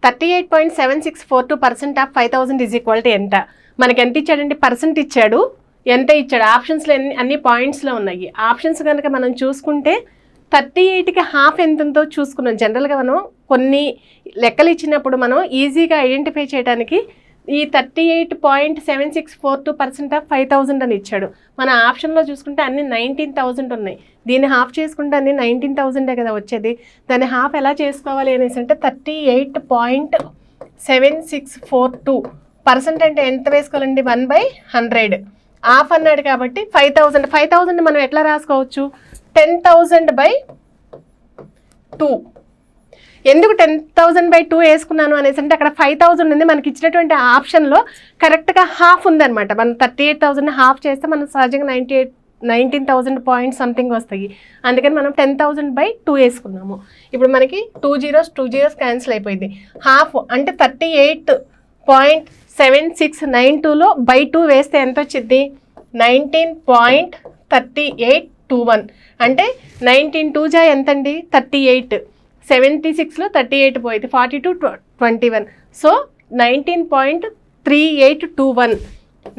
38.7642% of 5000 is equal to ఎంత? మనకి ఎంత ఇచ్చాడండి? పర్సెంట్ ఇచ్చాడు. ఎంత ఇచ్చాడు? ఆప్షన్స్లో అన్ని పాయింట్స్లో ఉన్నాయి. ఆప్షన్స్ కనుక మనం చూసుకుంటే 38కి హాఫ్ ఎంత ఉందో చూసుకున్నాం. జనరల్గా మనం కొన్ని లెక్కలు ఇచ్చినప్పుడు మనం ఈజీగా ఐడెంటిఫై చేయడానికి ఈ 38.7642% ఆఫ్ 5000 అని ఇచ్చాడు. మన ఆప్షన్లో చూసుకుంటే అన్ని 19,000 ఉన్నాయి. దీన్ని హాఫ్ చేసుకుంటే అన్ని 19,000 కదా వచ్చేది. దాన్ని హాఫ్ ఎలా చేసుకోవాలి అనేసి అంటే 38.7642% అంటే ఎంత వేసుకోవాలండి? 1/100. హాఫ్ అన్నాడు కాబట్టి 5,000 మనం ఎట్లా రాసుకోవచ్చు? 10,000/2. ఎందుకు 10,000/2 వేసుకున్నాను అనేసి అంటే అక్కడ 5,000 ఉంది. మనకి ఇచ్చినటువంటి ఆప్షన్లో కరెక్ట్గా హాఫ్ ఉందన్నమాట. మనం 38,000 హాఫ్ చేస్తే మనం సహజంగా 19,000 పాయింట్ సంథింగ్ వస్తాయి. అందుకని మనం 10,000/2 వేసుకున్నాము. ఇప్పుడు మనకి 2 zeros క్యాన్సిల్ అయిపోయింది. హాఫ్ అంటే 38.7692లో /2 వేస్తే ఎంత వచ్చింది? 19.3821. అంటే 19 2 ఎంతండి? 38. 76లో 38 పోయింది. 42 21. సో 19.3821.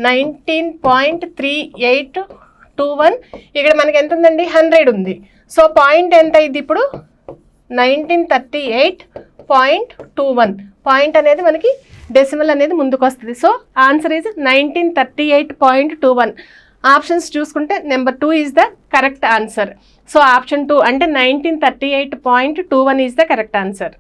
19.3821. ఇక్కడ మనకి ఎంత ఉందండి? 100 ఉంది. సో పాయింట్ ఎంత అయింది ఇప్పుడు? 1938.21. పాయింట్ అనేది మనకి డెసిమల్ అనేది ముందుకు వస్తుంది. So answer is 1938.21. ఆప్షన్స్ చూసుకుంటే number 2 is the correct answer. So option 2 అంటే 1938.21 ఈజ్ ద కరెక్ట్ ఆన్సర్.